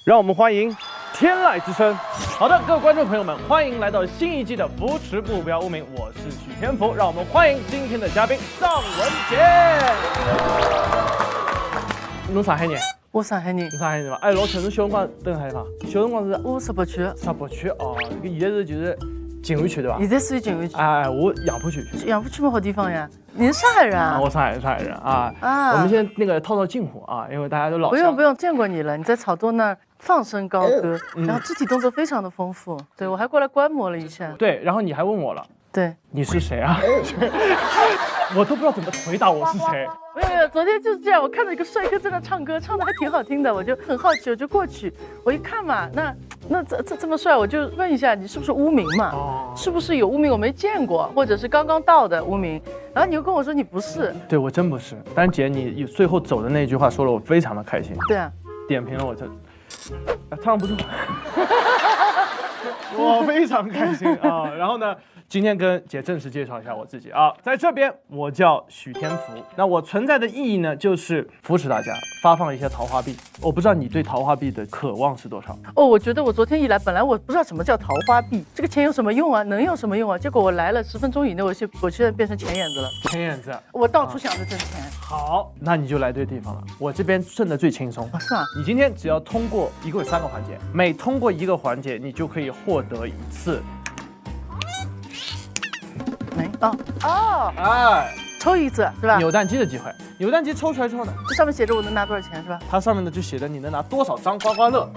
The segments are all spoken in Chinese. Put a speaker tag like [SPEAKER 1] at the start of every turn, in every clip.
[SPEAKER 1] 让我们欢迎天籁之声。好的，各位观众朋友们，欢迎来到新一季的扶持目标无名，我是许天福。让我们欢迎今天的嘉宾尚雯婕。侬上海人？
[SPEAKER 2] 我上海人。
[SPEAKER 1] 你上海人伐？哎，老陈是小辰光蹲海伐？小辰光是
[SPEAKER 2] 我石北区。
[SPEAKER 1] 石北区哦，现在是就是静安区对吧？
[SPEAKER 2] 现在属于静安区。
[SPEAKER 1] 哎，我杨浦区。
[SPEAKER 2] 杨浦区么好地方呀？你是上海人啊？
[SPEAKER 1] 我上海人啊。啊。我们先那个套近乎啊，因为大家都老乡。
[SPEAKER 2] 不用，见过你了。你在草垛那儿放声高歌，然后肢体动作非常的丰富。对，我还过来观摩了一下。
[SPEAKER 1] 对，然后你还问我了。
[SPEAKER 2] 对，
[SPEAKER 1] 你是谁啊？我都不知道怎么回答我是谁。
[SPEAKER 2] 没有，昨天就是这样，我看到一个帅哥在那唱歌，唱的还挺好听的，我就很好奇，我就过去，我一看嘛，那这么帅，我就问一下你是不是乌名嘛？哦，是不是有乌名我没见过，或者是刚刚到的乌名？然后你又跟我说你不是。
[SPEAKER 1] 对，我真不是。但姐，你最后走的那句话说了我非常的开心。
[SPEAKER 2] 对啊，
[SPEAKER 1] 点评了我这，唱得不错。我非常开心啊！然后呢，今天跟姐正式介绍一下我自己啊，在这边我叫许天福。那我存在的意义呢，就是扶持大家，发放一些桃花币。我不知道你对桃花币的渴望是多少？
[SPEAKER 2] 哦，我觉得我昨天一来，本来我不知道什么叫桃花币，这个钱有什么用啊？能有什么用啊？结果我来了10分钟以内，我现在变成钱眼子了。
[SPEAKER 1] 钱眼子，
[SPEAKER 2] 我到处想着挣钱。
[SPEAKER 1] 好，那你就来对地方了。我这边挣的最轻松。
[SPEAKER 2] 是吗？
[SPEAKER 1] 你今天只要通过，一共有3个环节，每通过一个环节，你就可以获得1次。哎，
[SPEAKER 2] 抽一次是吧？
[SPEAKER 1] 扭蛋机的机会，扭蛋机抽出来之后呢，
[SPEAKER 2] 这上面写着我能拿多少钱是吧？
[SPEAKER 1] 它上面呢就写着你能拿多少张刮刮乐。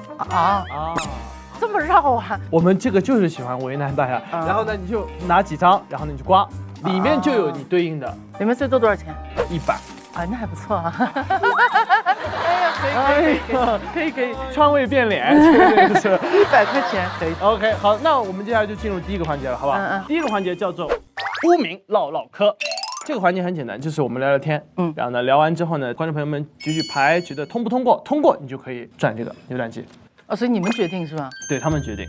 [SPEAKER 2] 这么绕啊！
[SPEAKER 1] 我们这个就是喜欢为难大家，然后呢你就拿几张，然后呢你就刮，里面就有你对应的。
[SPEAKER 2] 里面最多多少钱
[SPEAKER 1] ？100。
[SPEAKER 2] 啊，那还不错啊！哎呀，可以，
[SPEAKER 1] 川味变脸，100
[SPEAKER 2] 块钱可以。
[SPEAKER 1] OK， 好，那我们接下来就进入第一个环节了，好不好？第一个环节叫做乌名唠唠嗑。这个环节很简单，就是我们聊聊天，然后呢聊完之后呢，观众朋友们举牌，觉得通不通过，通过你就可以转这个扭蛋机。
[SPEAKER 2] 哦，所以你们决定是吧？
[SPEAKER 1] 对他们决定。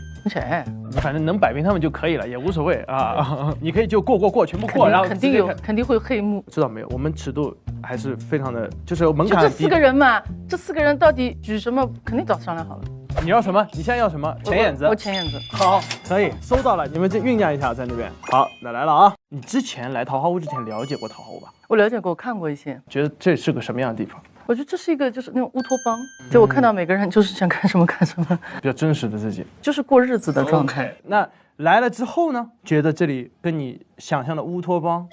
[SPEAKER 2] 你
[SPEAKER 1] 反正能摆平他们就可以了，也无所谓啊。你可以就过，全部过，然后
[SPEAKER 2] 肯定会有黑幕。
[SPEAKER 1] 知道没有？我们尺度还是非常的，就是门槛
[SPEAKER 2] 很低。就这4个人嘛，这4个人到底举什么？肯定早商量好了。
[SPEAKER 1] 你要什么？你现在要什么？钱眼子。
[SPEAKER 2] 我钱眼子。
[SPEAKER 1] 好，可以收到了。你们这酝酿一下，在那边。好，那来了啊！你之前来桃花坞之前了解过桃花坞吧？
[SPEAKER 2] 我了解过，我看过一些。
[SPEAKER 1] 觉得这是个什么样的地方？
[SPEAKER 2] 我觉得这是一个就是那种乌托邦，就我看到每个人就是想干什么干什么，
[SPEAKER 1] 比较真实的自己，
[SPEAKER 2] 就是过日子的状态。
[SPEAKER 1] 那来了之后呢？觉得这里跟你想象的乌托邦，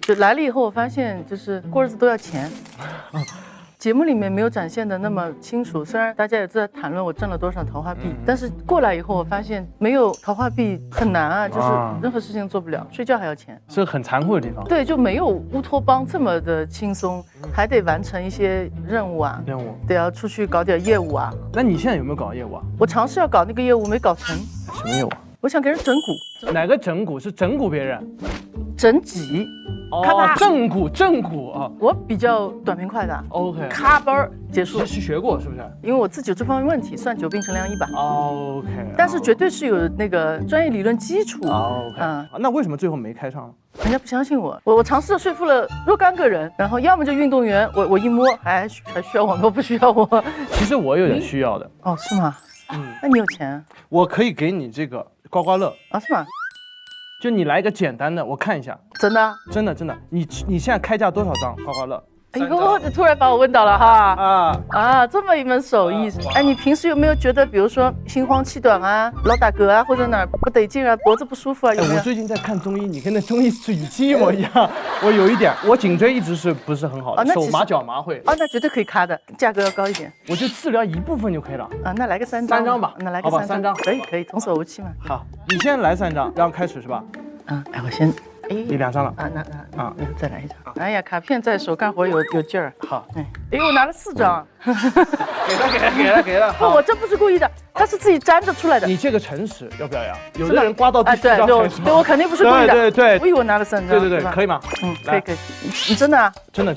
[SPEAKER 2] 就来了以后，我发现就是过日子都要钱。节目里面没有展现的那么清楚，虽然大家也在谈论我挣了多少桃花币，但是过来以后我发现没有桃花币很难啊，就是任何事情做不了，睡觉还要钱，
[SPEAKER 1] 是个很残酷的地方。
[SPEAKER 2] 对，就没有乌托邦这么的轻松，还得完成一些任务啊，得要出去搞点业务啊。
[SPEAKER 1] 那你现在有没有搞业务啊？
[SPEAKER 2] 我尝试要搞那个业务，没搞成。
[SPEAKER 1] 什么业务？
[SPEAKER 2] 我想给人整蛊。
[SPEAKER 1] 哪个整蛊？是整蛊别人？
[SPEAKER 2] 整己。
[SPEAKER 1] 哦，正骨啊！
[SPEAKER 2] 我比较短平快的。
[SPEAKER 1] OK，
[SPEAKER 2] 咔嘣儿结束。
[SPEAKER 1] 是学过是不是？
[SPEAKER 2] 因为我自己有这方面问题，算久病成良医吧。
[SPEAKER 1] OK，
[SPEAKER 2] 但是绝对是有那个专业理论基础。
[SPEAKER 1] OK， 那为什么最后没开上？
[SPEAKER 2] 人家不相信我，我尝试着说服了若干个人，然后要么就运动员，我一摸还需要我，不需要我。
[SPEAKER 1] 其实我有点需要的。
[SPEAKER 2] 哦，是吗？那你有钱？
[SPEAKER 1] 我可以给你这个刮刮乐
[SPEAKER 2] 啊？是吗？
[SPEAKER 1] 就你来一个简单的，我看一下。
[SPEAKER 2] 真的？
[SPEAKER 1] 真的，你现在开价多少张刮刮乐？
[SPEAKER 2] 哎呦，这突然把我问到了哈！这么一门手艺。哎，你平时有没有觉得，比如说心慌气短啊、老打嗝啊，或者哪儿不得劲啊、脖子不舒服啊？有没有？
[SPEAKER 1] 我最近在看中医，你跟那中医语气一模一样。我有一点，我颈椎一直是不是很好的，手麻脚麻会。
[SPEAKER 2] 那绝对可以咔的，价格要高一点。
[SPEAKER 1] 我就治疗一部分就可以了。
[SPEAKER 2] 那来个3张
[SPEAKER 1] 吧。
[SPEAKER 2] 那来个3张。可以，童叟无欺嘛。
[SPEAKER 1] 好，你先来3张，然后开始是吧？
[SPEAKER 2] 哎，我先。
[SPEAKER 1] 你2张了
[SPEAKER 2] 那再来1张。哎呀，卡片在手，干活有劲儿。
[SPEAKER 1] 好，
[SPEAKER 2] 哎，我拿了4张。
[SPEAKER 1] 给了。
[SPEAKER 2] 不，我这不是故意的，他是自己粘着出来的。
[SPEAKER 1] 你这个诚实要表扬，有的人刮到第4张才说。
[SPEAKER 2] 对，我肯定不是故意的。
[SPEAKER 1] 对，
[SPEAKER 2] 我以为我拿了3张。
[SPEAKER 1] 对，可以吗？
[SPEAKER 2] 可以。你真的啊？
[SPEAKER 1] 真的。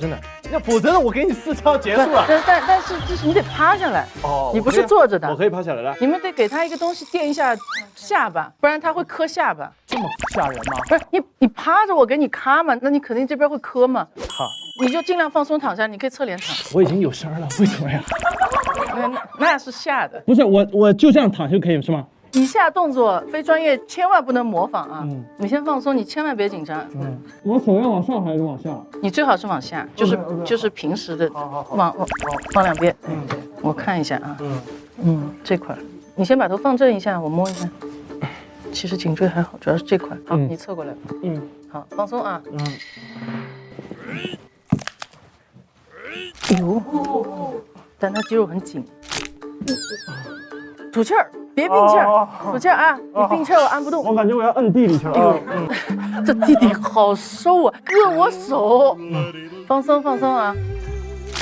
[SPEAKER 1] 要否则我给你4张结束了。
[SPEAKER 2] 但是就是你得趴下来。你不是坐着的。
[SPEAKER 1] 我可以趴下来了。
[SPEAKER 2] 你们得给他一个东西垫一下下巴，不然他会磕下巴。
[SPEAKER 1] 这么吓人吗？
[SPEAKER 2] 不是你趴着，我给你咔嘛，那你肯定这边会磕嘛。
[SPEAKER 1] 好，
[SPEAKER 2] 你就尽量放松躺下，你可以侧脸躺。
[SPEAKER 1] 我已经有声了，为什么呀？
[SPEAKER 2] 那是下的。
[SPEAKER 1] 不是我就这样躺就可以是吗？
[SPEAKER 2] 以下动作非专业千万不能模仿啊！你先放松，你千万别紧张。
[SPEAKER 1] 我手要往上还是往下？
[SPEAKER 2] 你最好是往下，就是平时的，往两边。我看一下啊。这块，你先把头放正一下，我摸一下。其实颈椎还好，主要是这块。好，你侧过来。好，放松啊。哎呦，但他肌肉很紧。吐气儿，别闭气儿，吐气儿啊！你闭气儿我按不动。
[SPEAKER 1] 我感觉我要摁地里去了。
[SPEAKER 2] 这弟弟好瘦啊，硌我手。放松放松啊！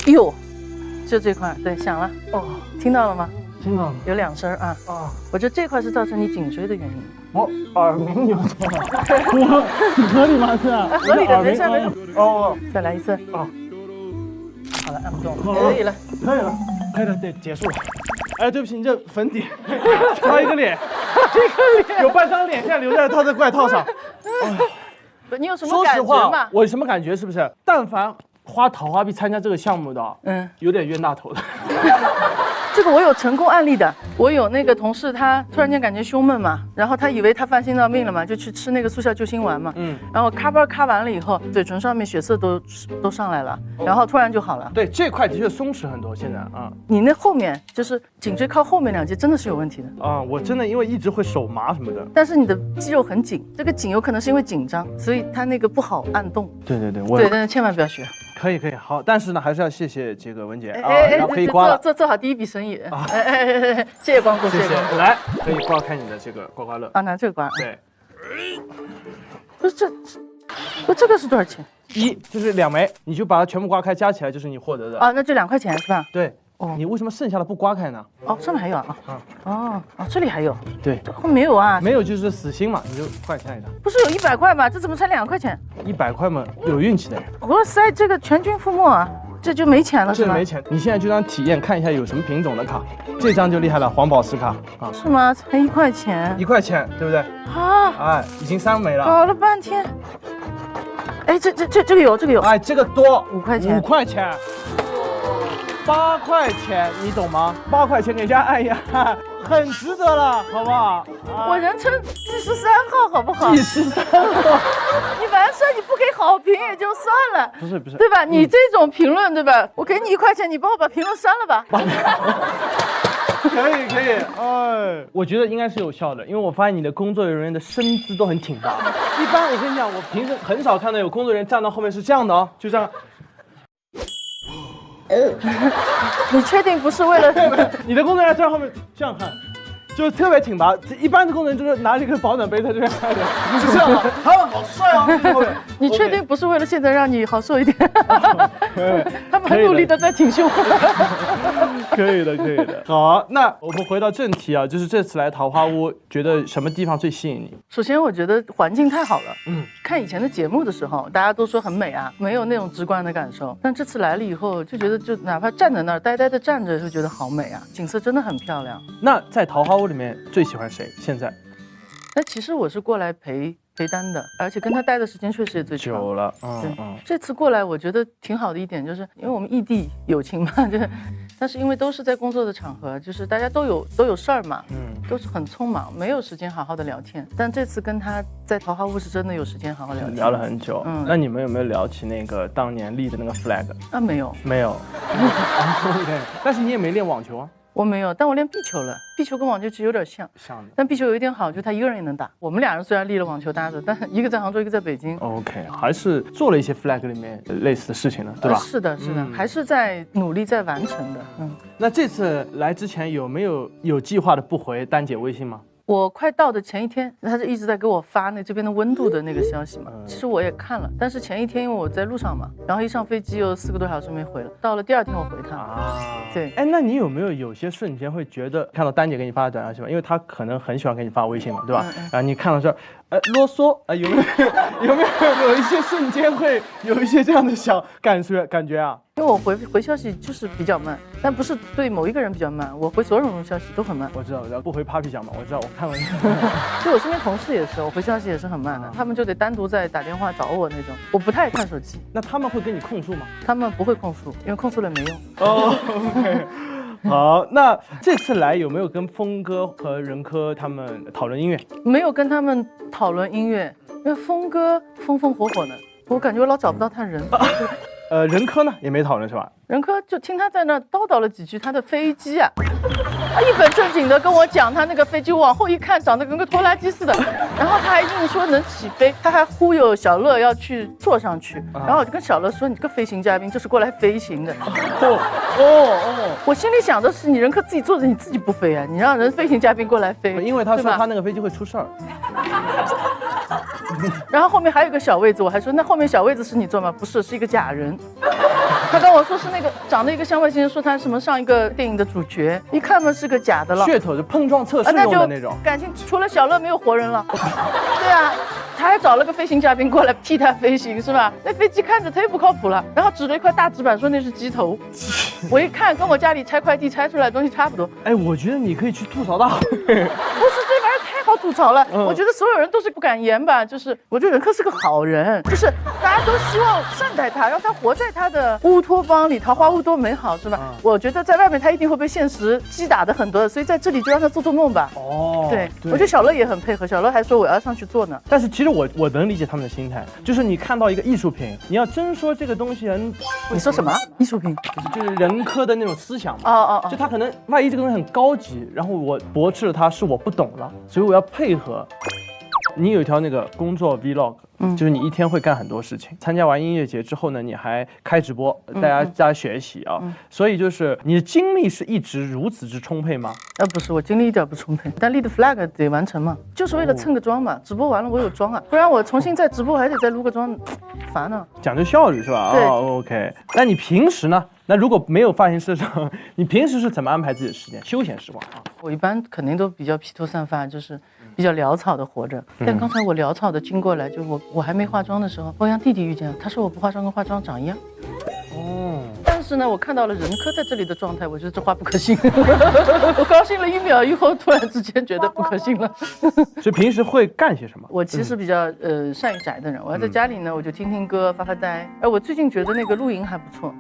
[SPEAKER 2] 哎呦，就这块，对，响了。听到了吗？
[SPEAKER 1] 听到了。
[SPEAKER 2] 有2声啊。我觉得这块是造成你颈椎的原因。
[SPEAKER 1] 我耳鸣有错，我合理吗？是
[SPEAKER 2] 合理的，没事没事。再来一次。好了，按不动了，可以了，对，结束了。
[SPEAKER 1] 哎，对不起，你这粉底擦一个脸，有半张脸现在留在他的外套上。
[SPEAKER 2] 你有什么感觉吗？
[SPEAKER 1] 我有什么感觉？是不是？但凡花桃花币参加这个项目的，有点冤大头的。
[SPEAKER 2] 这个我有成功案例的，我有那个同事，他突然间感觉胸闷嘛，然后他以为他犯心脏病了嘛，就去吃那个速效救心丸嘛，然后咔完了以后，嘴唇上面血色都上来了，然后突然就好了。
[SPEAKER 1] 对，这块的确松弛很多，现在啊。
[SPEAKER 2] 你那后面就是颈椎靠后面2节真的是有问题的
[SPEAKER 1] 啊，我真的因为一直会手麻什么的，
[SPEAKER 2] 但是你的肌肉很紧，这个紧有可能是因为紧张，所以他那个不好按动。
[SPEAKER 1] 对，
[SPEAKER 2] 但是千万不要学。
[SPEAKER 1] 可以，好，但是呢，还是要谢谢这个文姐然后可以刮了，
[SPEAKER 2] 做好第一笔生意谢谢光顾，谢谢。
[SPEAKER 1] 来，可以刮开你的这个刮刮乐
[SPEAKER 2] 啊，拿这个刮。
[SPEAKER 1] 对，
[SPEAKER 2] 不是这个是多少钱
[SPEAKER 1] ？1就是2枚，你就把它全部刮开，加起来就是你获得的
[SPEAKER 2] 啊，那就2块钱是吧？
[SPEAKER 1] 对。你为什么剩下的不刮开呢？
[SPEAKER 2] 上面还有啊。这里还有。
[SPEAKER 1] 对，
[SPEAKER 2] 这后没有啊。
[SPEAKER 1] 没有就是死心嘛，你就换下一张。
[SPEAKER 2] 不是有100块吗？这怎么才2块钱
[SPEAKER 1] ？100块嘛，有运气的。
[SPEAKER 2] 哇塞，这个全军覆没啊，这就没钱了是吧？
[SPEAKER 1] 这没钱，你现在就当体验看一下有什么品种的卡，这张就厉害了，黄宝石卡啊。
[SPEAKER 2] 是吗？才1块钱。
[SPEAKER 1] 1块钱，对不对？哎，已经3枚了。
[SPEAKER 2] 搞了半天。哎，这个有。
[SPEAKER 1] 哎，这个多
[SPEAKER 2] 5块钱。
[SPEAKER 1] 5块钱。8块钱，你懂吗？8块钱给人家按压，很值得了，好不好？
[SPEAKER 2] 我人称第13号，好不好？
[SPEAKER 1] 第13号，
[SPEAKER 2] 你完事你不给好评也就算了，
[SPEAKER 1] 不是，
[SPEAKER 2] 对吧？你这种评论，对吧？我给你1块钱，你帮我把评论删了吧。
[SPEAKER 1] 可以，哎，我觉得应该是有效的，因为我发现你的工作人员的身姿都很挺拔。一般我跟你讲，我平时很少看到有工作人员站到后面是这样的哦，就这样。
[SPEAKER 2] 你确定不是为了？
[SPEAKER 1] 你的工作人员站后面这样看，就是特别挺拔。一般的工作人员就是拿着一个保暖杯在这边看的，是这样的。好帅啊！
[SPEAKER 2] 你确定不是为了现在让你好受一点？他们很努力的在挺胸。
[SPEAKER 1] 可以的。好，那我们回到正题啊，就是这次来桃花坞，觉得什么地方最吸引你？
[SPEAKER 2] 首先，我觉得环境太好了。看以前的节目的时候，大家都说很美啊，没有那种直观的感受。但这次来了以后，就觉得就哪怕站在那儿呆呆的站着，就觉得好美啊，景色真的很漂亮。
[SPEAKER 1] 那在桃花坞里面最喜欢谁？现在？
[SPEAKER 2] 那其实我是过来陪单的，而且跟他待的时间确实也最长。
[SPEAKER 1] 久了，
[SPEAKER 2] 这次过来我觉得挺好的一点，就是因为我们异地友情嘛，就是，但是因为都是在工作的场合，就是大家都有事儿嘛，都是很匆忙，没有时间好好的聊天。但这次跟他在桃花坞是真的有时间好好聊天，
[SPEAKER 1] 聊了很久。那你们有没有聊起那个当年立的那个 flag？
[SPEAKER 2] 没有。
[SPEAKER 1] 但是你也没练网球啊？
[SPEAKER 2] 我没有，但我练壁球了。壁球跟网球其实有点像的，但壁球有一点好，就他一个人也能打。我们2人虽然立了网球搭子，但一个在杭州，一个在北京。
[SPEAKER 1] OK， 还是做了一些 flag 里面类似的事情了，对吧？
[SPEAKER 2] 是的，还是在努力在完成的。
[SPEAKER 1] 那这次来之前有没有计划的不回丹姐微信吗？
[SPEAKER 2] 我快到的前一天，他就一直在给我发这边的温度的那个消息嘛。其实我也看了，但是前一天因为我在路上嘛，然后一上飞机又4个多小时没回了，到了第2天我回他。对，
[SPEAKER 1] 哎，那你有些瞬间会觉得看到丹姐给你发的短消息吗？因为她可能很喜欢给你发微信嘛，对吧？然后你看到这，啰嗦，有没有一些瞬间会有一些这样的小感觉啊？
[SPEAKER 2] 因为我回消息就是比较慢，但不是对某一个人比较慢，我回所有人消息都很慢。
[SPEAKER 1] 我知道，不回 Papi 酱嘛，我知道，我看了。
[SPEAKER 2] 就我身边同事也是，我回消息也是很慢的，他们就得单独再打电话找我那种。我不太看手机。
[SPEAKER 1] 那他们会跟你控诉吗？
[SPEAKER 2] 他们不会控诉，因为控诉了没用。
[SPEAKER 1] OK，好，那这次来有没有跟峰哥和任科他们讨论音乐？
[SPEAKER 2] 没有跟他们讨论音乐，因为峰哥风风火火的，我感觉我老找不到他人。
[SPEAKER 1] 任科呢也没讨论是吧？
[SPEAKER 2] 任科就听他在那叨叨了几句他的飞机啊，他一本正经的跟我讲他那个飞机，往后一看长得跟个拖拉机似的，然后他还硬说能起飞，他还忽悠小乐要去坐上去，然后我就跟小乐说你这个飞行嘉宾就是过来飞行的。我心里想的是你任科自己坐着你自己不飞啊，你让人飞行嘉宾过来飞，
[SPEAKER 1] 因为他说
[SPEAKER 2] 对吧
[SPEAKER 1] 他那个飞机会出事儿。
[SPEAKER 2] 然后后面还有一个小位子，我还说那后面小位子是你坐吗？不是，是一个假人。他跟我说是那个长得一个像外星人，说他什么上一个电影的主角，一看嘛是个假的了。
[SPEAKER 1] 噱头就碰撞测试用的那种。
[SPEAKER 2] 感情除了小乐没有活人了。对啊，他还找了个飞行嘉宾过来替他飞行，是吧？那飞机看着忒不靠谱了，然后指了一块大纸板说那是机头。我一看跟我家里拆快递拆出来的东西差不多。
[SPEAKER 1] 哎，我觉得你可以去吐槽大会。
[SPEAKER 2] 不是这玩意儿太好吐槽了，我觉得所有人都是不敢言吧，就是我觉得任科是个好人，就是大家都希望善待他，让他活在他的乌托邦里，桃花坞多美好，是吧？我觉得在外面他一定会被现实击打的很多的，所以在这里就让他做做梦吧。对，我觉得小乐也很配合，小乐还说我要上去做呢。
[SPEAKER 1] 但是其实我能理解他们的心态，就是你看到一个艺术品，你要真说这个东西人，
[SPEAKER 2] 你说什么艺术品？
[SPEAKER 1] 就是任科的那种思想嘛。就他可能万一这个东西很高级，然后我驳斥了他是我不懂了，所以我要配合。你有一条那个工作 vlog，就是你一天会干很多事情。参加完音乐节之后呢，你还开直播，大家学习啊。所以就是你的精力是一直如此之充沛吗？
[SPEAKER 2] 不是，我精力一点不充沛，但立的 flag 得完成嘛，就是为了蹭个妆嘛。直播完了我有妆啊，不然我重新再直播还得再撸个妆，烦呢。
[SPEAKER 1] 讲究效率是吧？
[SPEAKER 2] 对
[SPEAKER 1] ，OK。那你平时呢？那如果没有发型师上，你平时是怎么安排自己的时间、休闲时光啊？
[SPEAKER 2] 我一般肯定都比较披头散发，就是比较潦草的活着。但刚才我潦草的经过来，就我还没化妆的时候，欧阳弟弟遇见了，他说我不化妆跟化妆长一样。但是呢，我看到了任科在这里的状态，我觉得这话不可信。我高兴了1秒以后，突然之间觉得不可信了。
[SPEAKER 1] 所以平时会干些什么？
[SPEAKER 2] 我其实比较善于宅的人，我要在家里呢，我就听听歌、发发呆。我最近觉得那个露营还不错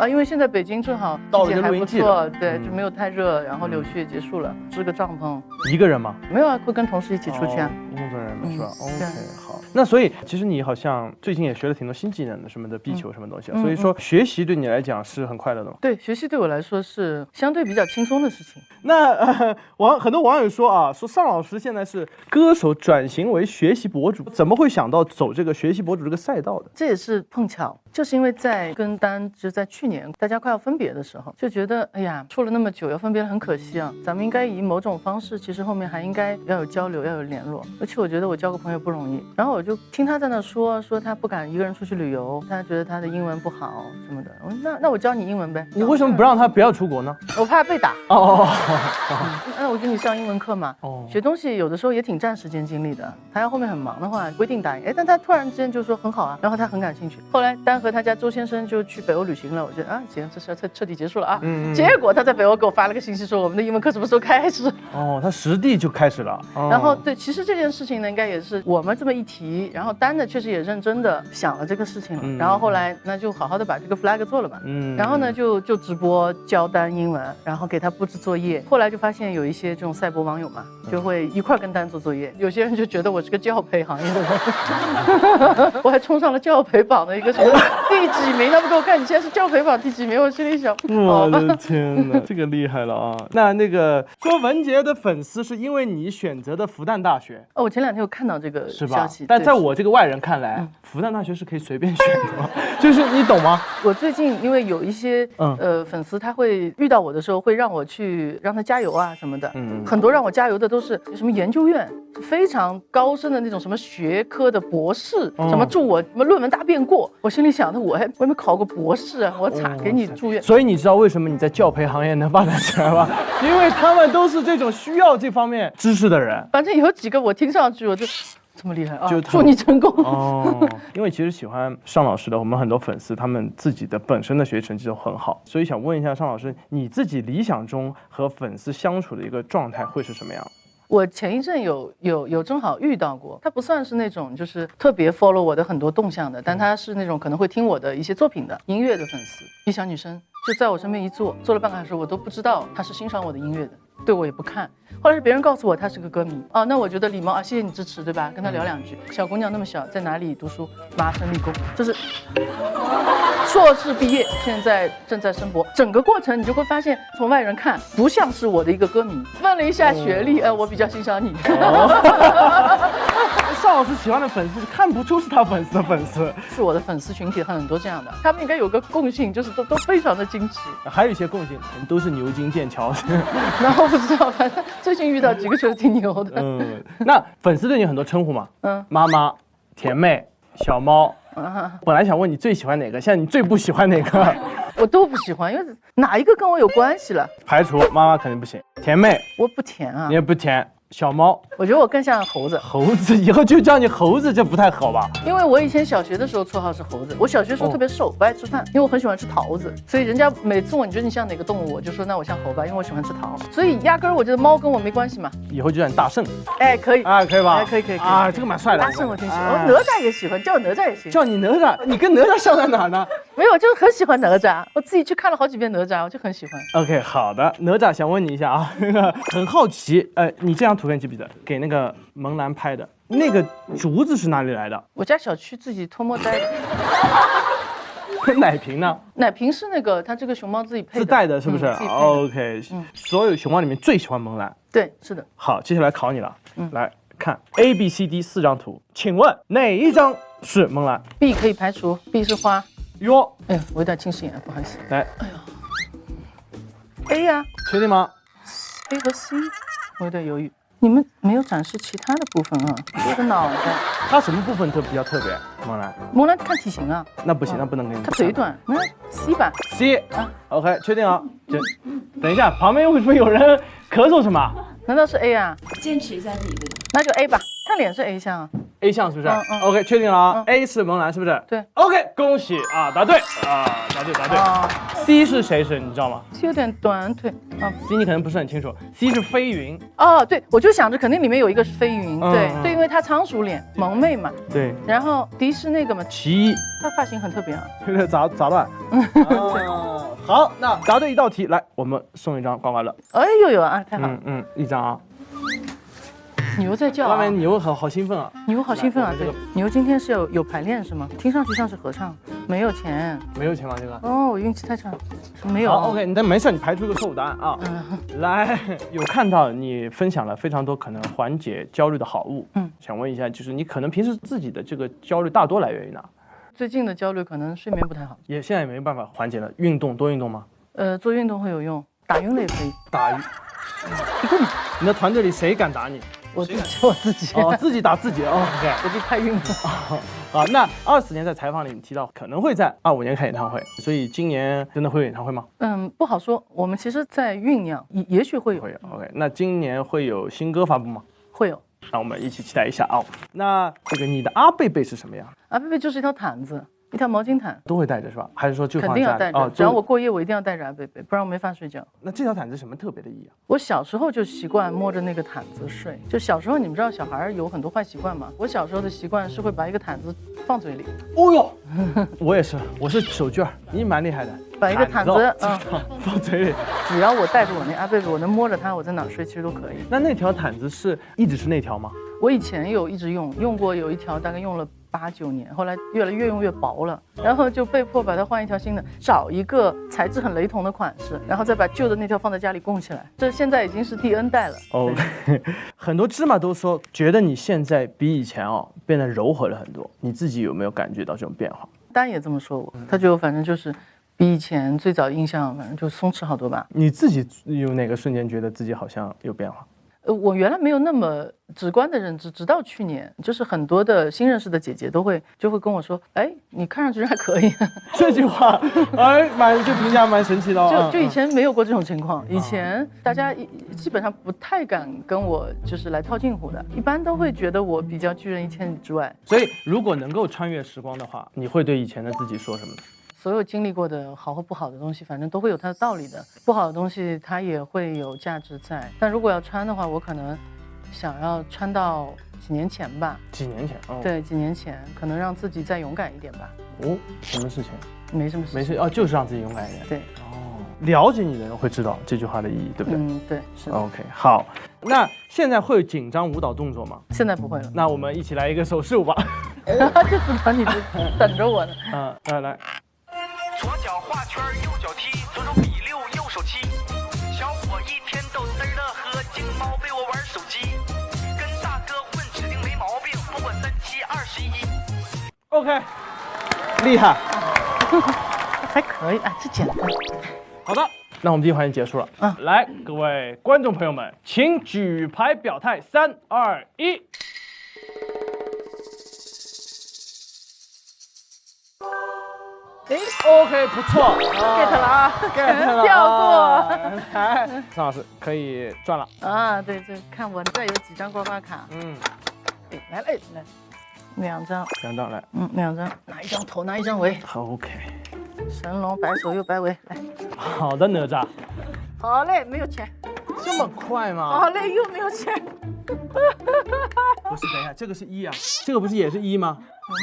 [SPEAKER 2] 因为现在北京正好季节还不错，对，就没有太热，然后柳絮也结束了，支个帐篷。
[SPEAKER 1] 一个人吗？
[SPEAKER 2] 没有啊，会跟同事一起出去啊。
[SPEAKER 1] 工作人员是吧？OK， 好。那所以其实你好像最近也学了挺多新技能的，什么的壁球什么东西，所以说学习对你来讲是很快乐的吗？
[SPEAKER 2] 对，学习对我来说是相对比较轻松的事情。
[SPEAKER 1] 那很多网友说啊，说尚老师现在是歌手转型为学习博主，怎么会想到走这个学习博主这个赛道的？
[SPEAKER 2] 这也是碰巧，就是因为在跟丹就在去年大家快要分别的时候，就觉得哎呀，处了那么久要分别了很可惜啊，咱们应该以某种方式，其实后面还应该要有交流，要有联络。而且我觉得我交个朋友不容易，然后我就听他在那说他不敢一个人出去旅游，他觉得他的英文不好什么的。我说那我教你英文呗。
[SPEAKER 1] 你为什么不让他不要出国呢？
[SPEAKER 2] 我怕被打。那我给你上英文课嘛。学东西有的时候也挺占时间精力的，他要后面很忙的话不一定答应。但他突然之间就说很好啊，然后他很感兴趣。后来丹和他家周先生就去北欧旅行了，我觉得行，这事彻底结束了啊。结果他在北欧给我发了个信息说我们的英文课什么时候开始？
[SPEAKER 1] 他实地就开始了。
[SPEAKER 2] 然后对，其实这件事情呢，应该也是我们这么一提，然后丹呢确实也认真的想了这个事情了。然后后来那就好好的把这个 flag 做了吧。然后呢就直播教丹英文，然后给他布置作业。后来就发现有一些这种赛博网友嘛，就会一块跟丹做作业。有些人就觉得我是个教培行业的人，我还冲上了教培榜的一个什么第几名，他们给我看你现在是教培榜第几名，我心里想，
[SPEAKER 1] 我的天哪，这个厉害了啊！那个说文杰的粉丝是因为你选择的复旦大学
[SPEAKER 2] 我前2天有看到这个消息，
[SPEAKER 1] 但在我这个外人看来，复旦大学是可以随便选的，就是你懂吗？
[SPEAKER 2] 我最近因为有一些粉丝他会遇到我的时候会让我去让他加油啊什么的，很多让我加油的都是什么研究院非常高深的那种什么学科的博士，什么祝我什么论文答辩过，我心里想的我还没考过博士啊，我咋给你住院？
[SPEAKER 1] 所以你知道为什么你在教培行业能发展起来吗？因为他们都是这种需要这方面知识的人。
[SPEAKER 2] 反正有几个我听上去我就这么厉害啊！就祝你成功
[SPEAKER 1] 因为其实喜欢尚老师的我们很多粉丝，他们自己的本身的学习成绩都很好，所以想问一下尚老师，你自己理想中和粉丝相处的一个状态会是什么样？
[SPEAKER 2] 我前一阵有正好遇到过，他不算是那种就是特别 follow 我的很多动向的，但他是那种可能会听我的一些作品的音乐的粉丝，一小女生就在我身边一坐了半个小时，我都不知道她是欣赏我的音乐的，对我也不看。后来是别人告诉我她是个歌迷啊，那我觉得礼貌啊，谢谢你支持，对吧？跟她聊两句。小姑娘那么小，在哪里读书？麻省理工，就是硕士毕业，现在正在申博。整个过程你就会发现，从外人看不像是我的一个歌迷。问了一下学历，我比较欣赏你。
[SPEAKER 1] 邵老师喜欢的粉丝看不出是他粉丝的粉丝，
[SPEAKER 2] 是我的粉丝群体很多这样的，他们应该有个共性，就是都非常的矜持。
[SPEAKER 1] 还有一些共性，都是牛津、剑桥。
[SPEAKER 2] 然后不知道，反正最近遇到几个觉得挺牛的。
[SPEAKER 1] 那粉丝对你很多称呼吗？妈妈、甜妹、小猫。本来想问你最喜欢哪个，现在你最不喜欢哪个？
[SPEAKER 2] 我都不喜欢，因为哪一个跟我有关系了？
[SPEAKER 1] 排除妈妈肯定不行，甜妹
[SPEAKER 2] 我不甜啊，
[SPEAKER 1] 你也不甜。小猫，
[SPEAKER 2] 我觉得我更像猴子。
[SPEAKER 1] 猴子以后就叫你猴子，这不太好吧？
[SPEAKER 2] 因为我以前小学的时候绰号是猴子，我小学时候特别瘦，不爱吃饭，因为我很喜欢吃桃子，所以人家每次问你觉得你像哪个动物，我就说那我像猴吧，因为我喜欢吃桃，所以压根儿我觉得猫跟我没关系嘛。
[SPEAKER 1] 以后就叫你大圣。
[SPEAKER 2] 哎，可以
[SPEAKER 1] 啊，可以吧？
[SPEAKER 2] 哎，可以
[SPEAKER 1] 啊，这个蛮帅的。
[SPEAKER 2] 大圣我挺喜欢，哪吒也喜欢，叫我哪吒也行。
[SPEAKER 1] 叫你哪吒，你跟哪吒像在哪呢？
[SPEAKER 2] 没有，就是很喜欢哪吒，我自己去看了好几遍哪吒，我就很喜欢。
[SPEAKER 1] OK， 好的，哪吒想问你一下啊，很好奇，你这张图片记不记得？给那个萌男拍的那个竹子是哪里来的？
[SPEAKER 2] 我家小区自己偷摸摘的。
[SPEAKER 1] 奶瓶呢？
[SPEAKER 2] 奶瓶是那个他这个熊猫自己配的，
[SPEAKER 1] 自带的，是不是？OK，所有熊猫里面最喜欢萌男。
[SPEAKER 2] 对，是的。
[SPEAKER 1] 好，接下来考你了，来看 A、B、C、D 4张图，请问哪一张是萌男
[SPEAKER 2] ？B 可以排除 ，B 是花。
[SPEAKER 1] 哟，
[SPEAKER 2] 哎呀，我有点近视眼，不好意思。
[SPEAKER 1] 来，
[SPEAKER 2] 哎呀 ，A 呀，
[SPEAKER 1] 确定吗
[SPEAKER 2] ？A 和 C， 我有点犹豫。你们没有展示其他的部分啊？这个脑袋，
[SPEAKER 1] 它什么部分比较特别？萌男，
[SPEAKER 2] 萌男看体型啊？
[SPEAKER 1] 那不行，那不能给你。
[SPEAKER 2] 他腿短，那 C 吧
[SPEAKER 1] ？C 啊 ，OK， 确定啊？等一下，旁边为什么有人咳嗽什么？
[SPEAKER 2] 难道是 A 啊？
[SPEAKER 3] 坚持一下自己的。
[SPEAKER 2] 那就 A 吧，他脸是 A 像啊。
[SPEAKER 1] A 项是不是？OK， 确定了啊。A 是萌男是不是？
[SPEAKER 2] 对。
[SPEAKER 1] OK， 恭喜啊，答对啊，答对。C 是谁是？你知道吗
[SPEAKER 2] ？C 有点短腿啊。
[SPEAKER 1] C 你可能不是很清楚。C 是飞云。
[SPEAKER 2] 哦，对，我就想着肯定里面有一个是飞云，对，因为他仓鼠脸，萌妹嘛。
[SPEAKER 1] 对。
[SPEAKER 2] 然后 D 是那个嘛，
[SPEAKER 1] 奇异，
[SPEAKER 2] 他发型很特别啊。
[SPEAKER 1] 有点杂乱。好，那答对一道题，来，我们送一张刮刮乐。
[SPEAKER 2] 哎呦呦啊，太好了。
[SPEAKER 1] 一张啊。
[SPEAKER 2] 牛在叫啊！
[SPEAKER 1] 外面牛好兴奋啊！
[SPEAKER 2] 牛好兴奋啊！对，牛今天是有排练是吗？听上去像是合唱，没有钱。
[SPEAKER 1] 没有钱吗？这个？
[SPEAKER 2] 哦，我运气太差，没有。
[SPEAKER 1] 好 ，OK， 你没事，你排除一个错误答案啊。来，有看到你分享了非常多可能缓解焦虑的好物。想问一下，就是你可能平时自己的这个焦虑大多来源于哪？
[SPEAKER 2] 最近的焦虑可能睡眠不太好，
[SPEAKER 1] 现在也没办法缓解了。运动多运动吗？
[SPEAKER 2] 做运动会有用，打晕了也可以。
[SPEAKER 1] 打晕？你的团队里谁敢打你？
[SPEAKER 2] 我自己
[SPEAKER 1] 哦，自己打自己哦。OK，
[SPEAKER 2] 我就太晕了。
[SPEAKER 1] 好，那24年在采访里你提到可能会在25年开演唱会，所以今年真的会有演唱会吗？
[SPEAKER 2] 不好说，我们其实在酝酿，也许会有。
[SPEAKER 1] 会有 OK， 那今年会有新歌发布吗？
[SPEAKER 2] 会有。
[SPEAKER 1] 那我们一起期待一下啊。那这个你的阿贝贝是什么样？
[SPEAKER 2] 阿贝贝就是一条毯子。一条毛巾毯
[SPEAKER 1] 都会带着是吧？还是说就
[SPEAKER 2] 肯定要带着？只要我过夜，我一定要带着阿贝贝，不然我没法睡觉。
[SPEAKER 1] 那这条毯子什么特别的意义啊？
[SPEAKER 2] 我小时候就习惯摸着那个毯子睡。就小时候你们知道小孩有很多坏习惯吗？我小时候的习惯是会把一个毯子放嘴里。
[SPEAKER 1] 哦哟，我也是，我是手绢，你蛮厉害的。
[SPEAKER 2] 把一个毯子
[SPEAKER 1] 放嘴里，
[SPEAKER 2] 只要我带着我那阿贝贝，我能摸着它，我在哪睡其实都可以。
[SPEAKER 1] 那条毯子一直是那条吗？
[SPEAKER 2] 我以前有一直用过，有一条大概用了8、9年，后来越用越薄了，然后就被迫把它换一条新的，找一个材质很雷同的款式，然后再把旧的那条放在家里供起来。这现在已经是第 N 代了。
[SPEAKER 1] OK， 很多芝麻都说觉得你现在比以前变得柔和了很多，你自己有没有感觉到这种变化？
[SPEAKER 2] 丹也这么说我，他就反正就是比以前最早印象反正就松弛好多吧。
[SPEAKER 1] 你自己有哪个瞬间觉得自己好像有变化？
[SPEAKER 2] 我原来没有那么直观的认知，直到去年，就是很多的新认识的姐姐就会跟我说，哎，你看上去还可以。
[SPEAKER 1] 这句话，这评价蛮神奇的。
[SPEAKER 2] 就以前没有过这种情况，以前大家基本上不太敢跟我就是来套近乎的，一般都会觉得我比较拒人1000里之外。
[SPEAKER 1] 所以如果能够穿越时光的话，你会对以前的自己说什么呢？
[SPEAKER 2] 所有经历过的好和不好的东西，反正都会有它的道理的。不好的东西它也会有价值在，但如果要穿的话，我可能想要穿到几年前吧。
[SPEAKER 1] 几年前？哦，
[SPEAKER 2] 对，几年前可能让自己再勇敢一点吧。
[SPEAKER 1] 哦，什么事情？
[SPEAKER 2] 没什么事，
[SPEAKER 1] 没事哦，就是让自己勇敢一点。
[SPEAKER 2] 对，
[SPEAKER 1] 哦，了解你的人会知道这句话的意义，对不对？
[SPEAKER 2] 对，是的。
[SPEAKER 1] OK， 好，那现在会有紧张舞蹈动作吗？
[SPEAKER 2] 现在不会了。
[SPEAKER 1] 那我们一起来一个手势舞吧。
[SPEAKER 2] 就知道你等着我呢。
[SPEAKER 1] 来。
[SPEAKER 3] 左脚画圈，右脚踢，左手比六，右手七。小伙一天都嘚儿的喝，金猫被我玩手机。跟大哥混指定没毛病，不管3721。
[SPEAKER 1] OK， 厉害。
[SPEAKER 2] 还可以啊，这简单。
[SPEAKER 1] 好的，那我们第一环节结束了。来，各位观众朋友们，请举牌表态，3、2、1。OK， 不错
[SPEAKER 2] get 了啊
[SPEAKER 1] ，get 了，
[SPEAKER 2] 跳过。
[SPEAKER 1] 来，尚老师可以转了。
[SPEAKER 2] 啊，对，这看我这有几张刮刮卡。来，两张，
[SPEAKER 1] 来。
[SPEAKER 2] 2张，拿一张头，拿一张尾。
[SPEAKER 1] OK，
[SPEAKER 2] 神龙摆首又摆尾，来。
[SPEAKER 1] 好的，哪吒。
[SPEAKER 2] 好嘞，没有钱。
[SPEAKER 1] 这么快吗？
[SPEAKER 2] 好嘞，又没有钱。
[SPEAKER 1] 不是，等一下，这个是1啊，这个不是也是1吗？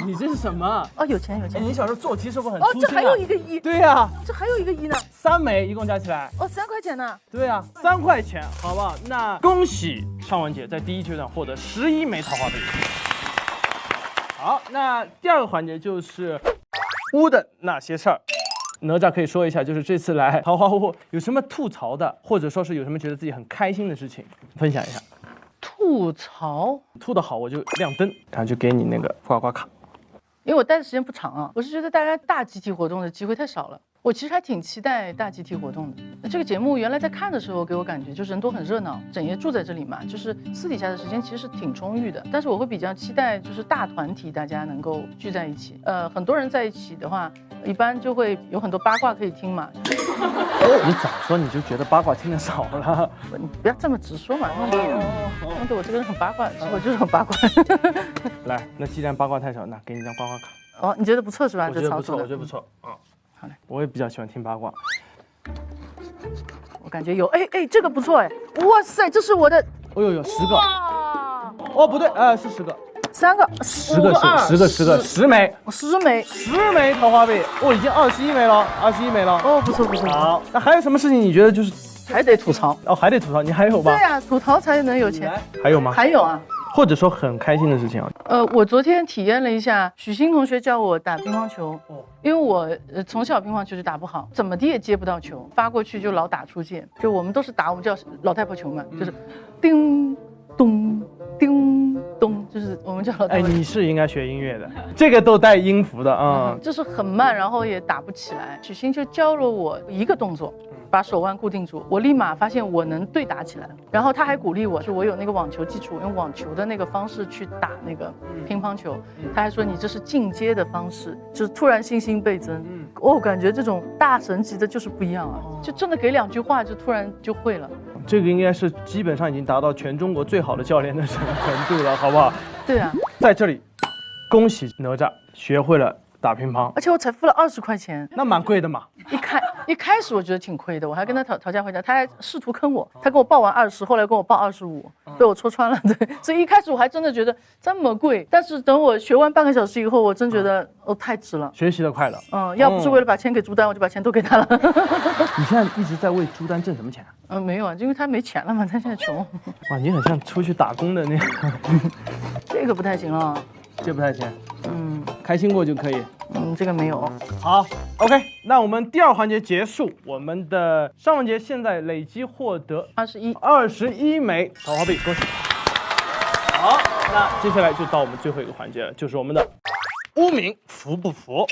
[SPEAKER 1] 你这是什么？
[SPEAKER 2] 哦，有钱。
[SPEAKER 1] 你小时候做题是不是很
[SPEAKER 2] 哦，
[SPEAKER 1] 粗心啊？
[SPEAKER 2] 这还有一个1。
[SPEAKER 1] 对呀，
[SPEAKER 2] 这还有一个1呢。
[SPEAKER 1] 3枚一共加起来。
[SPEAKER 2] 哦，3块钱呢。
[SPEAKER 1] 对啊，3块钱，好不好？那恭喜尚雯姐在第一阶段获得11枚桃花币。好，那第二个环节就是屋的那些事儿。哪吒可以说一下，就是这次来桃花坞有什么吐槽的，或者说是有什么觉得自己很开心的事情，分享一下。
[SPEAKER 2] 吐槽，
[SPEAKER 1] 吐得好我就亮灯，然后就给你那个刮刮卡。
[SPEAKER 2] 因为我待的时间不长啊，我是觉得大家大集体活动的机会太少了。我其实还挺期待大集体活动的。这个节目原来在看的时候给我感觉就是人都很热闹，整夜住在这里嘛，就是私底下的时间其实是挺充裕的。但是我会比较期待就是大团体大家能够聚在一起。很多人在一起的话，一般就会有很多八卦可以听嘛。
[SPEAKER 1] 你早说你就觉得八卦听得少了。
[SPEAKER 2] 你不要这么直说嘛，弄得我这个人很八卦，我就是很八卦。
[SPEAKER 1] 来，那既然八卦太少，那给你一张刮刮卡。
[SPEAKER 2] 哦，你觉得不错是吧？
[SPEAKER 1] 我觉得不错，
[SPEAKER 2] 这
[SPEAKER 1] 我觉得不错。
[SPEAKER 2] 好嘞，
[SPEAKER 1] 我也比较喜欢听八卦。
[SPEAKER 2] 我感觉有，这个不错哎，哇塞，这是我的，
[SPEAKER 1] 哦呦，有10个。
[SPEAKER 2] 哇，
[SPEAKER 1] 哦，不对，是10个。
[SPEAKER 2] 3个
[SPEAKER 1] ，10个，10枚
[SPEAKER 2] ，10枚
[SPEAKER 1] ，10枚桃花币，哦，已经21枚了，21枚了。
[SPEAKER 2] 哦，不错。
[SPEAKER 1] 好，那还有什么事情你觉得就是
[SPEAKER 2] 还得吐槽？
[SPEAKER 1] 哦，还得吐槽，你还有吧？
[SPEAKER 2] 对呀，吐槽才能有钱。
[SPEAKER 1] 还有吗？
[SPEAKER 2] 还有啊。
[SPEAKER 1] 或者说很开心的事情啊？
[SPEAKER 2] 我昨天体验了一下，许昕同学教我打乒乓球，因为我从小乒乓球就打不好，怎么地也接不到球，发过去就老打出界。就我们都是打，我们叫老太婆球嘛，就是叮咚叮咚，就是我们叫老太婆。
[SPEAKER 1] 你是应该学音乐的，这个都带音符的啊。
[SPEAKER 2] 就是很慢，然后也打不起来。许昕就教了我一个动作。把手腕固定住，我立马发现我能对打起来。然后他还鼓励我说我有那个网球基础，用网球的那个方式去打那个乒乓球。他还说你这是进阶的方式，就是突然信心倍增。我感觉这种大神级的就是不一样啊，就真的给2句话就突然就会了。
[SPEAKER 1] 这个应该是基本上已经达到全中国最好的教练的程度了，好不好？
[SPEAKER 2] 对啊，
[SPEAKER 1] 在这里恭喜哪吒学会了打乒乓，
[SPEAKER 2] 而且我才付了20块钱，
[SPEAKER 1] 那蛮贵的嘛。
[SPEAKER 2] 一开始我觉得挺亏的，我还跟他讨价还价，他还试图坑我，他给我报完20，后来跟我报25，被我戳穿了。对，所以一开始我还真的觉得这么贵，但是等我学完半个小时以后，我真觉得太值了。
[SPEAKER 1] 学习的快乐，
[SPEAKER 2] 要不是为了把钱给朱丹，我就把钱都给他了。
[SPEAKER 1] 你现在一直在为朱丹挣什么钱？
[SPEAKER 2] 没有啊，因为他没钱了嘛，他现在穷。
[SPEAKER 1] 哇，你很像出去打工的那样。
[SPEAKER 2] 这个不太行了，
[SPEAKER 1] 这不太行。开心过就可以。
[SPEAKER 2] 这个没有。
[SPEAKER 1] 好 ，OK， 那我们第2环节结束，我们的尚雯婕现在累计获得21枚桃花币，恭喜！好，那接下来就到我们最后一个环节了，就是我们的污名服不服？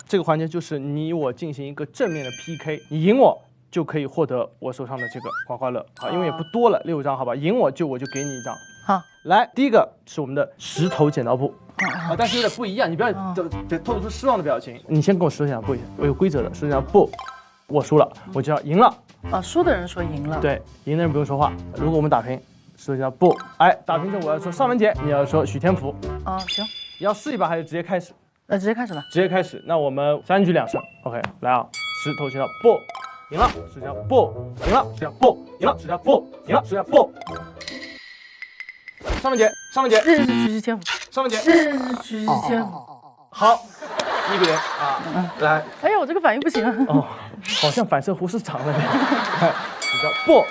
[SPEAKER 1] 这个环节就是你我进行一个正面的 PK， 你赢我就可以获得我手上的这个刮刮乐啊，因为也不多了，6张，好吧？赢我就给你1张。
[SPEAKER 2] 好，
[SPEAKER 1] 来，第一个是我们的石头剪刀布。但是有点不一样，你不要透露出失望的表情。你先跟我说一下布，我有规则的，说一下布，我输了，我就要赢了。
[SPEAKER 2] 输的人说赢了。
[SPEAKER 1] 对，赢的人不用说话。如果我们打平，说一下布，打平之后我要说尚雯婕，你要说许天福。
[SPEAKER 2] 行。
[SPEAKER 1] 你要试一把还是直接开始？
[SPEAKER 2] 直接开始吧。
[SPEAKER 1] 直接开始。那我们3局2胜。OK， 来啊，石头剪刀布，赢了，石头布，赢了，石头布，赢了，石头布，赢了，石头布。上面姐，上面姐，
[SPEAKER 2] 日日举世天府，
[SPEAKER 1] 上面姐，
[SPEAKER 2] 日日举世天府。
[SPEAKER 1] 好，1比0啊，来，
[SPEAKER 2] 哎呀，我这个反应不行啊。
[SPEAKER 1] 哦，好像反射弧是长了点，你知道不？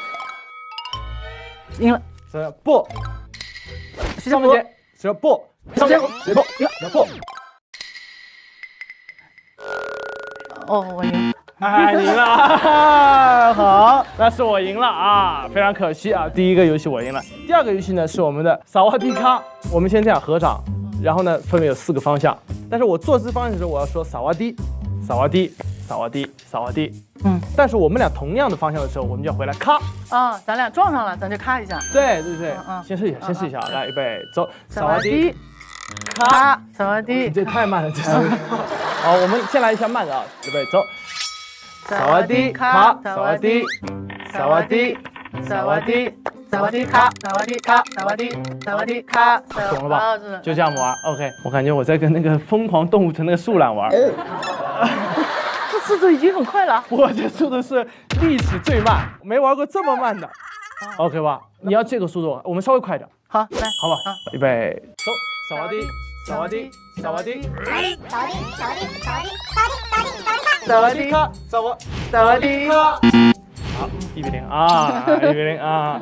[SPEAKER 2] 赢了，
[SPEAKER 1] 是不？
[SPEAKER 2] 徐天福
[SPEAKER 1] 上面姐，是不？上面姐，不，不。
[SPEAKER 2] 哦，我赢了。
[SPEAKER 1] 哎，赢了，好，那是我赢了啊，非常可惜啊，第一个游戏我赢了。第二个游戏呢是我们的萨瓦迪卡，我们先这样合掌，然后呢分别有4个方向，但是我做这方向的时候我要说萨瓦迪，萨瓦迪，萨瓦迪，萨瓦迪，但是我们俩同样的方向的时候，我们就要回来咔
[SPEAKER 2] 啊，咱俩撞上了，咱就咔一下。
[SPEAKER 1] 对对对，
[SPEAKER 2] 嗯
[SPEAKER 1] 先试一下，先试一下，来预备走，
[SPEAKER 2] 萨瓦迪，
[SPEAKER 1] 咔，
[SPEAKER 2] 咔，萨瓦
[SPEAKER 1] 你
[SPEAKER 2] 迪，
[SPEAKER 1] 这太慢了，这是。好，我们先来一下慢的啊，预备走。萨瓦迪卡，萨瓦迪，萨瓦迪，萨瓦迪，
[SPEAKER 2] 萨瓦迪卡，萨瓦迪卡，萨瓦迪，萨瓦迪卡，
[SPEAKER 1] 懂了吧？
[SPEAKER 2] 啊，是的。
[SPEAKER 1] 就这样玩。OK， 我感觉我在跟那个疯狂动物城那个树懒玩。
[SPEAKER 2] 这速度已经很快了。
[SPEAKER 1] 我这速度是历史最慢，没玩过这么慢的。OK 吧？你要这个速度，我们稍微快点，
[SPEAKER 2] 好，来，
[SPEAKER 1] 好吧？预备走，萨瓦迪，萨瓦迪，萨瓦迪，萨瓦迪卡，萨瓦迪卡。好，1比0啊，1比0啊，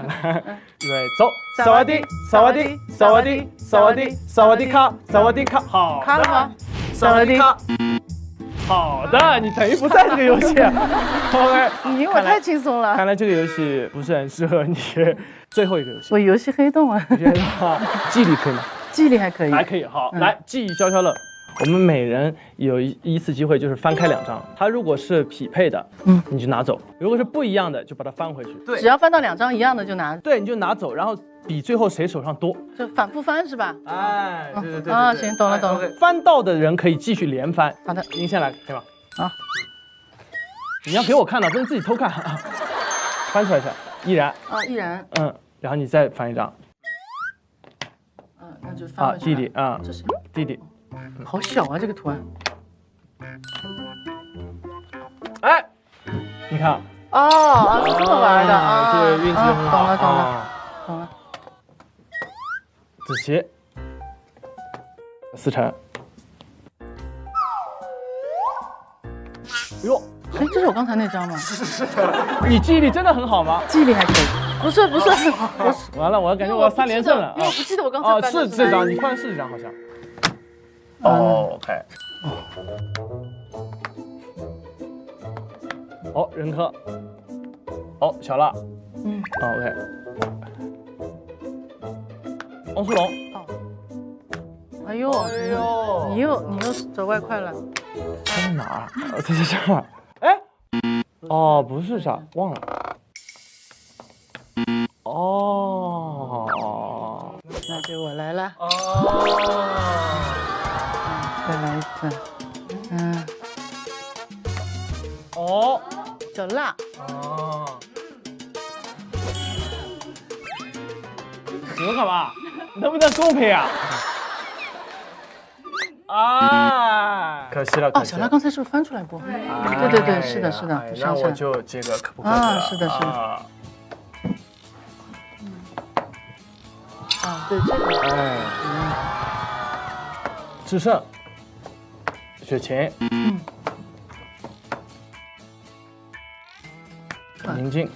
[SPEAKER 1] 预备走，萨瓦迪，萨瓦迪，萨瓦迪，萨瓦迪，萨瓦迪卡，萨瓦迪卡，好，
[SPEAKER 2] 卡了吗？
[SPEAKER 1] 萨瓦迪卡。好的，你等于不在这个游戏。OK，
[SPEAKER 2] 你赢我太轻松了。
[SPEAKER 1] 看来这个游戏不是很适合你。最后一个游戏，
[SPEAKER 2] 我游戏黑洞啊，
[SPEAKER 1] 我觉得记忆力可以吗？
[SPEAKER 2] 记忆力还可以。
[SPEAKER 1] 还可以。好，来记忆消消乐。我们每人有一次机会，就是翻开2张，它如果是匹配的，你就拿走；如果是不一样的，就把它翻回去。对
[SPEAKER 2] 只要翻到2张一样的就拿，
[SPEAKER 1] 对，你就拿走，然后比最后谁手上多。
[SPEAKER 2] 就反复翻是吧？
[SPEAKER 1] 哎，对对对。
[SPEAKER 2] 啊，行，懂了懂了。
[SPEAKER 1] 翻到的人可以继续连翻。
[SPEAKER 2] 好的，
[SPEAKER 1] 您先来，可以吗？
[SPEAKER 2] 好。
[SPEAKER 1] 你要给我看到，不能自己偷看。翻出来一下，依然。
[SPEAKER 2] 啊，依然。
[SPEAKER 1] 然后你再翻一张。
[SPEAKER 2] 那就翻回去。
[SPEAKER 1] 弟弟啊，
[SPEAKER 2] 这是
[SPEAKER 1] 弟弟。
[SPEAKER 2] 好小啊，这个图案。
[SPEAKER 1] 哎，你看。
[SPEAKER 2] 哦，是这么玩的啊。
[SPEAKER 1] 对，运气很好。
[SPEAKER 2] 懂了懂了懂了。
[SPEAKER 1] 子琪。思成。哟，
[SPEAKER 2] 哎，这是我刚才那张吗？
[SPEAKER 1] 是的。你记忆力真的很好吗？
[SPEAKER 2] 记忆力还可以。不是，
[SPEAKER 1] 完了，我感觉我要3连胜了。
[SPEAKER 2] 因为我不记得我刚才翻的
[SPEAKER 1] 是这张，你翻是这张好像。OK。哦，任科。哦，小辣。OK。汪苏泷。
[SPEAKER 2] 哎呦，你又走外快了。
[SPEAKER 1] 在哪儿？在这儿。哎，哦，不是这儿，忘了。哦，
[SPEAKER 2] 那就我来了。
[SPEAKER 1] 哦，
[SPEAKER 2] 再来一次。
[SPEAKER 1] 哦，
[SPEAKER 2] 小辣。
[SPEAKER 1] 哦，你们干嘛？能不能公平啊？啊，可惜了。
[SPEAKER 2] 哦，小辣刚才是不是翻出来过？对对对，是的，是的。
[SPEAKER 1] 那我就这个可不可以？
[SPEAKER 2] 啊，是的，是的。啊，对这个。
[SPEAKER 1] 哎，智胜，雪琴，宁静，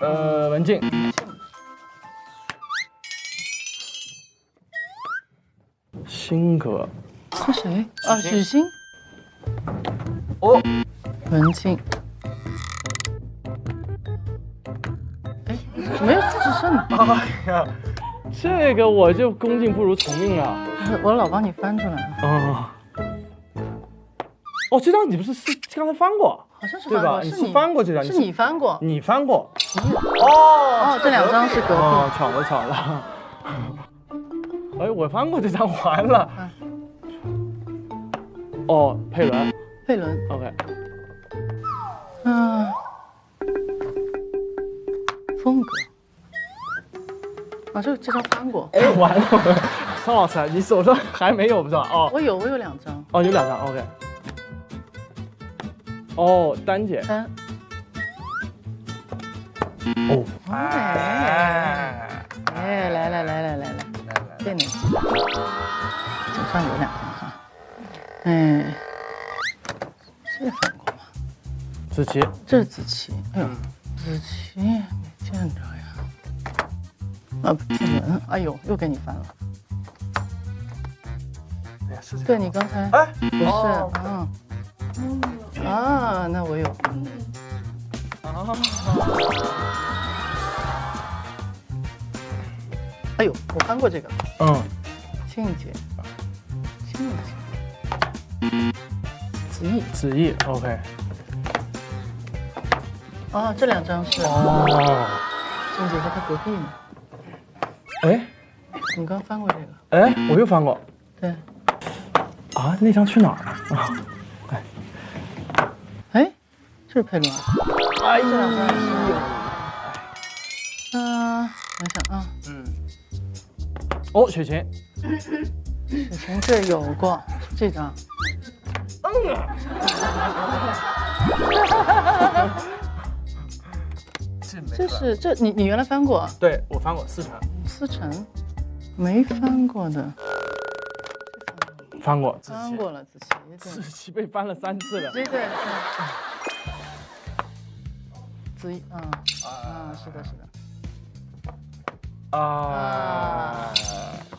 [SPEAKER 1] 文静，辛格，
[SPEAKER 2] 是谁？啊，许昕。
[SPEAKER 1] 哦，
[SPEAKER 2] 文静。哎，没有智胜。
[SPEAKER 1] 哎呀，这个我就恭敬不如从命了。
[SPEAKER 2] 我老帮你翻出来了。
[SPEAKER 1] 哦，这张你不是刚才翻过？
[SPEAKER 2] 好像是
[SPEAKER 1] 对吧？你是翻过这张？
[SPEAKER 2] 是你翻过？
[SPEAKER 1] 你翻过？
[SPEAKER 2] 哦，这2张是隔壁。
[SPEAKER 1] 哦，巧了巧了。哎，我翻过这张，完了。哦，佩伦。
[SPEAKER 2] 佩伦。
[SPEAKER 1] OK。
[SPEAKER 2] 风格。啊，这张翻过。
[SPEAKER 1] 哎，完了，张老师，你手上还没有是吧？哦，
[SPEAKER 2] 我有2张。
[SPEAKER 1] 哦，有2张 ，OK。哦，丹姐。哦，
[SPEAKER 2] 哎，来，这里，手上有2张哈。哎，这翻过吗？
[SPEAKER 1] 子棋，
[SPEAKER 2] 这是子棋。哎呦，子棋没见着呀。啊，骗人！哎呦，又给你翻了。
[SPEAKER 1] 哎呀，是这个。
[SPEAKER 2] 对你刚才
[SPEAKER 1] 哎，
[SPEAKER 2] 不是啊，那我有。哎呦，我翻过这个。庆节，
[SPEAKER 1] 子毅 ，OK。
[SPEAKER 2] 哦，这2张是。庆节在他隔壁呢。
[SPEAKER 1] 哎，
[SPEAKER 2] 你刚翻过这个。
[SPEAKER 1] 哎，我又翻过。
[SPEAKER 2] 对。
[SPEAKER 1] 啊，那张去哪儿了？啊，
[SPEAKER 2] 哎，这是佩伦。
[SPEAKER 1] 哎呦，
[SPEAKER 2] 想想啊。
[SPEAKER 1] 哦，雪琴。
[SPEAKER 2] 雪琴这有过这张。这你原来翻过？
[SPEAKER 1] 对，我翻过4成。
[SPEAKER 2] 思成，没翻过的。
[SPEAKER 1] 翻过，
[SPEAKER 2] 翻过了子棋。
[SPEAKER 1] 子棋被翻了3次了。
[SPEAKER 2] 对。子怡是的。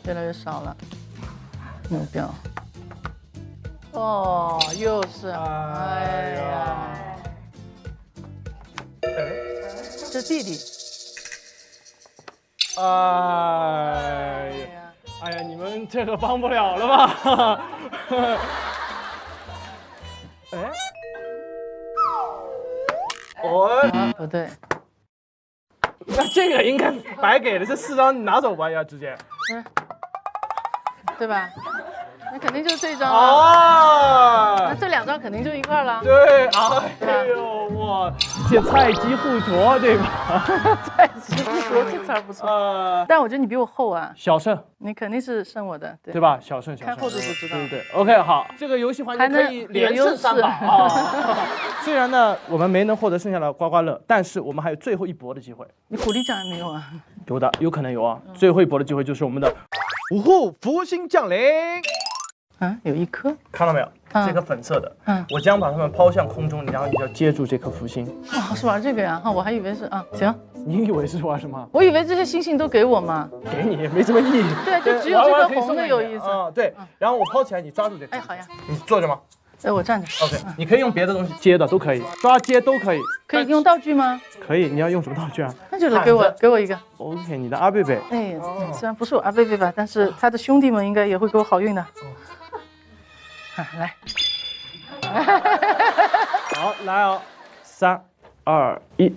[SPEAKER 2] 越来越少了。目标。哦，又是。哎呀。这弟弟。
[SPEAKER 1] 哎呀，你们这个帮不了了吧？哎，
[SPEAKER 2] 不对。
[SPEAKER 1] 那这个应该白给的，这4张你拿走吧，要直接。
[SPEAKER 2] 对吧？那肯定就是这张了。那这2张肯定就一块了。
[SPEAKER 1] 对，哎呦，哇，这菜鸡互啄，对吧？
[SPEAKER 2] 菜鸡互啄这词儿不错。但我觉得你比我厚啊。
[SPEAKER 1] 小胜，
[SPEAKER 2] 你肯定是胜我的，
[SPEAKER 1] 对吧？小胜，
[SPEAKER 2] 看厚度就知道。
[SPEAKER 1] 对。OK， 好，这个游戏环节可以连胜3把。虽然呢，我们没能获得剩下的刮刮乐，但是我们还有最后一搏的机会。
[SPEAKER 2] 你鼓励奖还没有啊？
[SPEAKER 1] 有的，有可能有啊。最后一搏的机会就是我们的5户福星降临。
[SPEAKER 2] 有1颗，
[SPEAKER 1] 看到没有？这颗粉色的，我将把它们抛向空中，然后你要接住这颗福星。
[SPEAKER 2] 是玩这个呀？我还以为是行。
[SPEAKER 1] 你以为是玩什么？
[SPEAKER 2] 我以为这些星星都给我嘛。
[SPEAKER 1] 给你也没什么意义。
[SPEAKER 2] 对，就只有这个红的有意思。
[SPEAKER 1] 对。然后我抛起来，你抓住这个。
[SPEAKER 2] 哎，好呀。
[SPEAKER 1] 你坐着吗？
[SPEAKER 2] 我站着。
[SPEAKER 1] OK， 你可以用别的东西接的都可以，抓接都可以。
[SPEAKER 2] 可以用道具吗？
[SPEAKER 1] 可以，你要用什么道具啊？
[SPEAKER 2] 那就给我一个。
[SPEAKER 1] OK， 你的阿贝贝。
[SPEAKER 2] 哎，虽然不是我阿贝贝吧，但是他的兄弟们应该也会给我好运的。来。
[SPEAKER 1] 好，来哦，3、2、1。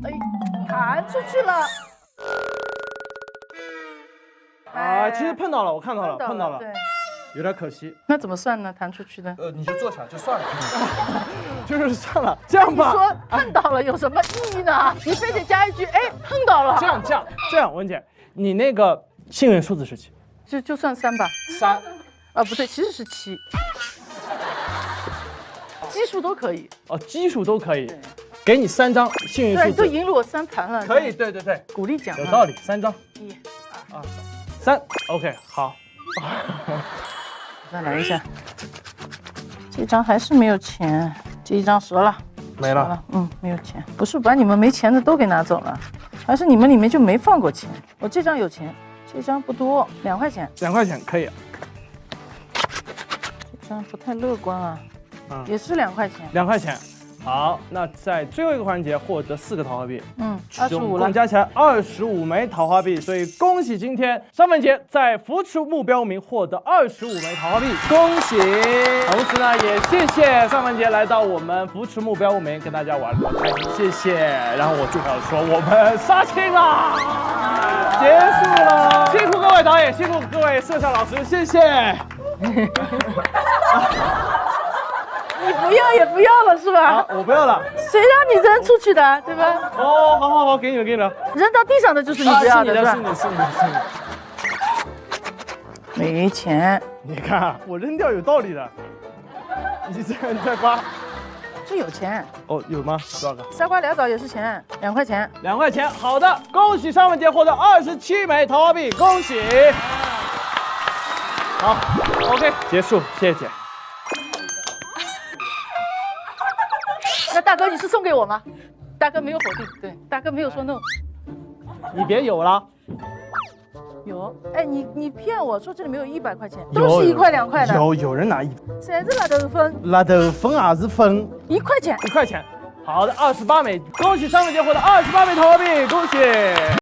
[SPEAKER 2] 哎，弹出去了。
[SPEAKER 1] 其实碰到了，我看到了，碰到了，
[SPEAKER 2] 对，
[SPEAKER 1] 有点可惜。
[SPEAKER 2] 那怎么算呢？弹出去的？
[SPEAKER 1] 你就坐下就算了，就是算了。这样吧，
[SPEAKER 2] 你说碰到了有什么意义呢？你非得加一句，哎，碰到了。
[SPEAKER 1] 这样，文姐，你那个幸运数字是几？
[SPEAKER 2] 就算3吧。
[SPEAKER 1] 3。
[SPEAKER 2] 不对，其实是7。奇数都可以。
[SPEAKER 1] 奇数都可以。给你3张幸运数字。
[SPEAKER 2] 对，都赢了我3盘了。
[SPEAKER 1] 可以，对。
[SPEAKER 2] 鼓励奖。
[SPEAKER 1] 有道理，3张。
[SPEAKER 2] 1、2、
[SPEAKER 1] 3。OK， 好。
[SPEAKER 2] 再来一下。这张还是没有钱，这一张折了。
[SPEAKER 1] 没了。
[SPEAKER 2] 没有钱。不是把你们没钱的都给拿走了，还是你们里面就没放过钱？我这张有钱，这张不多，2块钱。
[SPEAKER 1] 2块钱可以。
[SPEAKER 2] 这张不太乐观啊。也是2块钱。
[SPEAKER 1] 2块钱。好，那在最后一个环节获得4个桃花币
[SPEAKER 2] ，25了，
[SPEAKER 1] 共加起来25枚桃花币，所以恭喜今天尚雯婕在扶持目标无名获得25枚桃花币，恭喜！同时呢，也谢谢尚雯婕来到我们扶持目标无名跟大家玩得开心，谢谢。然后我最好说我们杀青啦，结束了，辛苦各位导演，辛苦各位摄像老师，谢谢。
[SPEAKER 2] 你不要也不要了是吧？
[SPEAKER 1] 我不要了。
[SPEAKER 2] 谁让你扔出去的，对吧？
[SPEAKER 1] 好，给你了。扔
[SPEAKER 2] 到地上的就是你不要的，是吧？
[SPEAKER 1] 是你。
[SPEAKER 2] 没钱，
[SPEAKER 1] 你看我扔掉有道理的，你再刮。
[SPEAKER 2] 这有钱。
[SPEAKER 1] 哦，有吗？多少个
[SPEAKER 2] 仨瓜俩枣也是钱，2块钱。
[SPEAKER 1] ？2块钱。好的，恭喜尚雯婕获得27枚桃花币，恭喜。好 ，OK， 结束，谢谢姐。
[SPEAKER 2] 那大哥你是送给我吗？大哥没有否定，对，大哥没有说 no。
[SPEAKER 1] 你别有了，
[SPEAKER 2] 有，哎，你骗我说这里没有100块钱，都是1块2块的。
[SPEAKER 1] 有人拿
[SPEAKER 2] 谁是拿豆分
[SPEAKER 1] 拿豆分还是分
[SPEAKER 2] ？1块钱。
[SPEAKER 1] 1块钱。好的，28枚，恭喜尚雯婕获得28枚桃花币，恭喜。